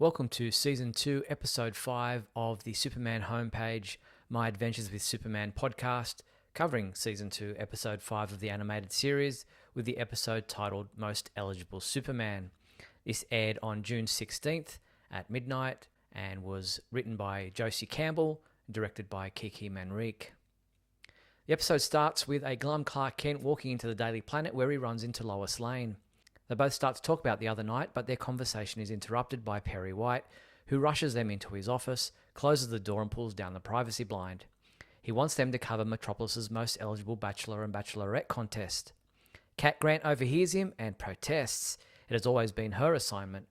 Welcome to Season 2, Episode 5 of the Superman homepage, My Adventures with Superman podcast, covering Season 2, Episode 5 of the animated series, with the episode titled Most Eligible Superman. This aired on June 16th at midnight and was written by Josie Campbell and directed by Kiki Manrique. The episode starts with a glum Clark Kent walking into the Daily Planet where he runs into Lois Lane. They both start to talk about the other night, but their conversation is interrupted by Perry White, who rushes them into his office, closes the door and pulls down the privacy blind. He wants them to cover Metropolis's most eligible bachelor and bachelorette contest. Cat Grant overhears him and protests. It has always been her assignment.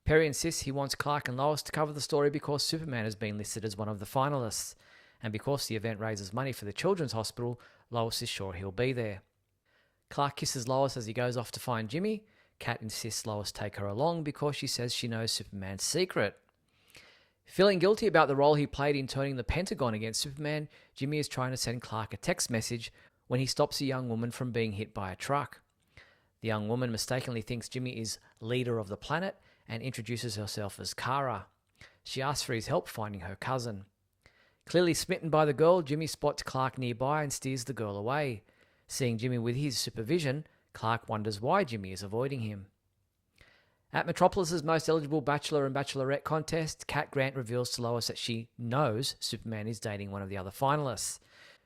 Perry insists he wants Clark and Lois to cover the story because Superman has been listed as one of the finalists, and because the event raises money for the Children's Hospital, Lois is sure he'll be there. Clark kisses Lois as he goes off to find Jimmy. Kat insists Lois take her along because she says she knows Superman's secret. Feeling guilty about the role he played in turning the Pentagon against Superman, Jimmy is trying to send Clark a text message when he stops a young woman from being hit by a truck. The young woman mistakenly thinks Jimmy is leader of the planet and introduces herself as Cara. She asks for his help finding her cousin. Clearly smitten by the girl, Jimmy spots Clark nearby and steers the girl away. Seeing Jimmy with his supervision, Clark wonders why Jimmy is avoiding him. At Metropolis's most eligible bachelor and bachelorette contest, Cat Grant reveals to Lois that she knows Superman is dating one of the other finalists.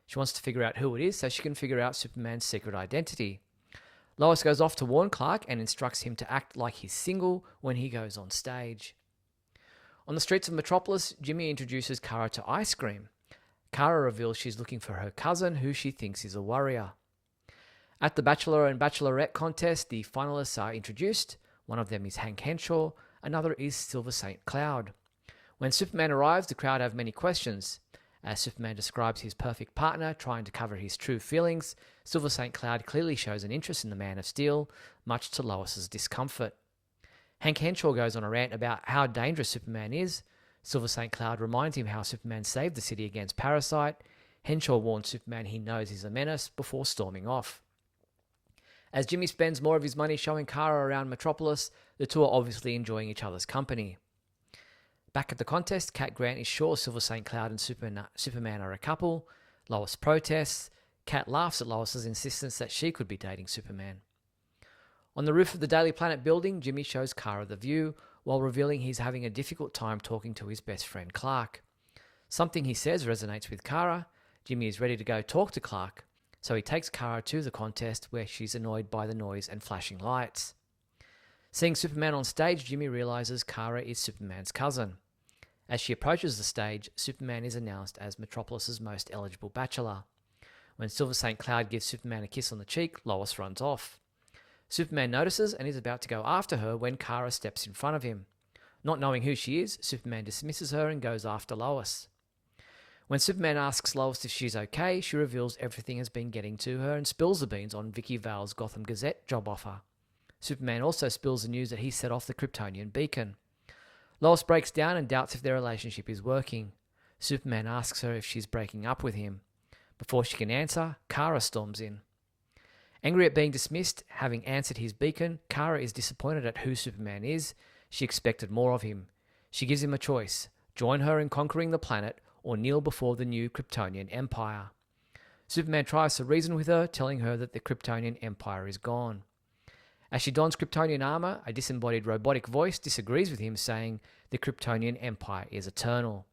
She wants to figure out who it is so she can figure out Superman's secret identity. Lois goes off to warn Clark and instructs him to act like he's single when he goes on stage. On the streets of Metropolis, Jimmy introduces Cara to ice cream. Cara reveals she's looking for her cousin, who she thinks is a warrior. At the Bachelor and Bachelorette contest, the finalists are introduced. One of them is Hank Henshaw, another is Silver St. Cloud. When Superman arrives, the crowd have many questions. As Superman describes his perfect partner, trying to cover his true feelings, Silver St. Cloud clearly shows an interest in the Man of Steel, much to Lois's discomfort. Hank Henshaw goes on a rant about how dangerous Superman is. Silver St. Cloud reminds him how Superman saved the city against Parasite. Henshaw warns Superman he knows he's a menace before storming off. As Jimmy spends more of his money showing Cara around Metropolis, the two are obviously enjoying each other's company. Back at the contest, Cat Grant is sure Silver St. Cloud and Superman are a couple. Lois protests. Cat laughs at Lois's insistence that she could be dating Superman. On the roof of the Daily Planet building, Jimmy shows Cara the view, while revealing he's having a difficult time talking to his best friend Clark. Something he says resonates with Cara. Jimmy is ready to go talk to Clark, so he takes Cara to the contest where she's annoyed by the noise and flashing lights. Seeing Superman on stage, Jimmy realizes Cara is Superman's cousin. As she approaches the stage, Superman is announced as Metropolis's most eligible bachelor. When Silver St. Cloud gives Superman a kiss on the cheek, Lois runs off. Superman notices and is about to go after her when Cara steps in front of him. Not knowing who she is, Superman dismisses her and goes after Lois. When Superman asks Lois if she's okay, she reveals everything has been getting to her and spills the beans on Vicky Vale's Gotham Gazette job offer. Superman also spills the news that he set off the Kryptonian beacon. Lois breaks down and doubts if their relationship is working. Superman asks her if she's breaking up with him. Before she can answer, Cara storms in. Angry at being dismissed, having answered his beacon, Cara is disappointed at who Superman is. She expected more of him. She gives him a choice: join her in conquering the planet or kneel before the new Kryptonian Empire. Superman tries to reason with her, telling her that the Kryptonian Empire is gone. As she dons Kryptonian armor, a disembodied robotic voice disagrees with him, saying the Kryptonian Empire is eternal.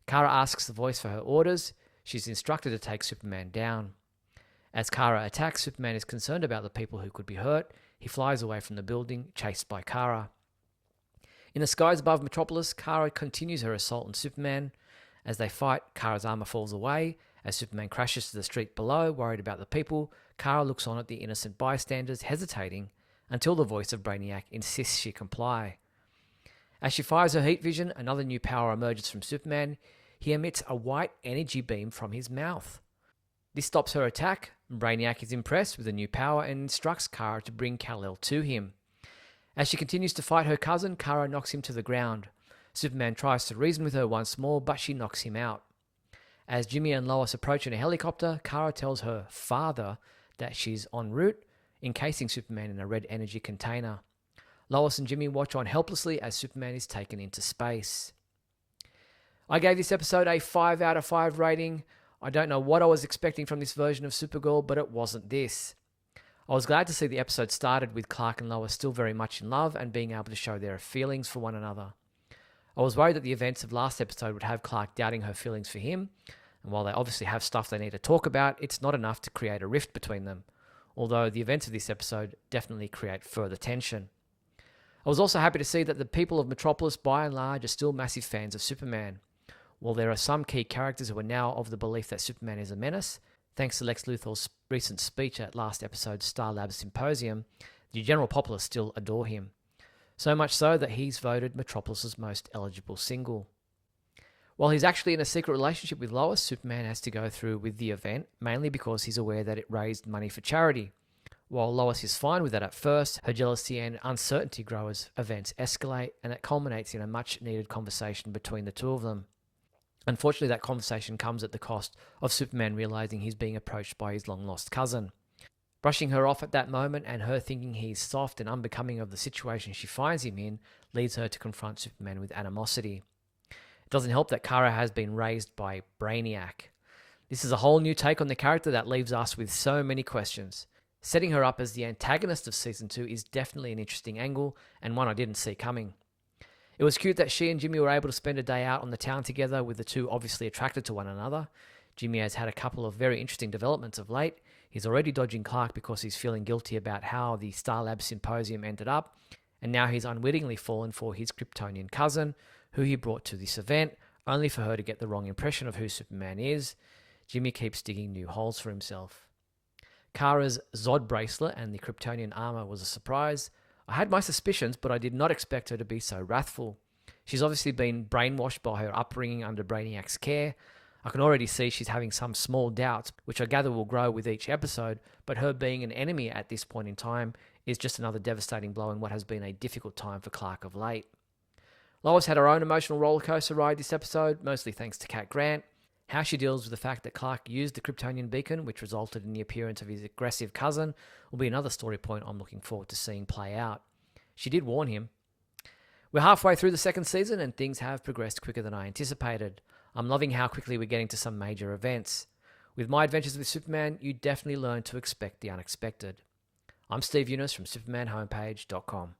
Cara asks the voice for her orders. She's instructed to take Superman down. As Cara attacks, Superman is concerned about the people who could be hurt. He flies away from the building, chased by Cara. In the skies above Metropolis, Cara continues her assault on Superman. As they fight, Kara's armor falls away. As Superman crashes to the street below, worried about the people, Cara looks on at the innocent bystanders, hesitating, until the voice of Brainiac insists she comply. As she fires her heat vision, another new power emerges from Superman. He emits a white energy beam from his mouth. This stops her attack. Brainiac is impressed with the new power and instructs Cara to bring Kal-El to him. As she continues to fight her cousin, Cara knocks him to the ground. Superman tries to reason with her once more, but she knocks him out. As Jimmy and Lois approach in a helicopter, Cara tells her father that she's en route, encasing Superman in a red energy container. Lois and Jimmy watch on helplessly as Superman is taken into space. I gave this episode a 5 out of 5 rating. I don't know what I was expecting from this version of Supergirl, but it wasn't this. I was glad to see the episode started with Clark and Lois still very much in love and being able to show their feelings for one another. I was worried that the events of last episode would have Clark doubting her feelings for him, and while they obviously have stuff they need to talk about, it's not enough to create a rift between them, although the events of this episode definitely create further tension. I was also happy to see that the people of Metropolis, by and large, are still massive fans of Superman. While there are some key characters who are now of the belief that Superman is a menace, thanks to Lex Luthor's recent speech at last episode's Star Labs Symposium, the general populace still adore him. So much so that he's voted Metropolis's most eligible single. While he's actually in a secret relationship with Lois, Superman has to go through with the event, mainly because he's aware that it raised money for charity. While Lois is fine with that at first, her jealousy and uncertainty grow as events escalate, and it culminates in a much-needed conversation between the two of them. Unfortunately, that conversation comes at the cost of Superman realizing he's being approached by his long-lost cousin. Brushing her off at that moment and her thinking he's soft and unbecoming of the situation she finds him in leads her to confront Superman with animosity. It doesn't help that Cara has been raised by Brainiac. This is a whole new take on the character that leaves us with so many questions. Setting her up as the antagonist of Season 2 is definitely an interesting angle and one I didn't see coming. It was cute that she and Jimmy were able to spend a day out on the town together, with the two obviously attracted to one another. Jimmy has had a couple of very interesting developments of late. He's already dodging Clark because he's feeling guilty about how the Star Labs Symposium ended up, and now he's unwittingly fallen for his Kryptonian cousin, who he brought to this event, only for her to get the wrong impression of who Superman is. Jimmy keeps digging new holes for himself. Kara's Zod bracelet and the Kryptonian armor was a surprise. I had my suspicions, but I did not expect her to be so wrathful. She's obviously been brainwashed by her upbringing under Brainiac's care. I can already see she's having some small doubts, which I gather will grow with each episode, but her being an enemy at this point in time is just another devastating blow in what has been a difficult time for Clark of late. Lois had her own emotional rollercoaster ride this episode, mostly thanks to Cat Grant. How she deals with the fact that Clark used the Kryptonian beacon, which resulted in the appearance of his aggressive cousin, will be another story point I'm looking forward to seeing play out. She did warn him. We're halfway through the second season and things have progressed quicker than I anticipated. I'm loving how quickly we're getting to some major events. With My Adventures with Superman, you definitely learn to expect the unexpected. I'm Steve Younis from supermanhomepage.com.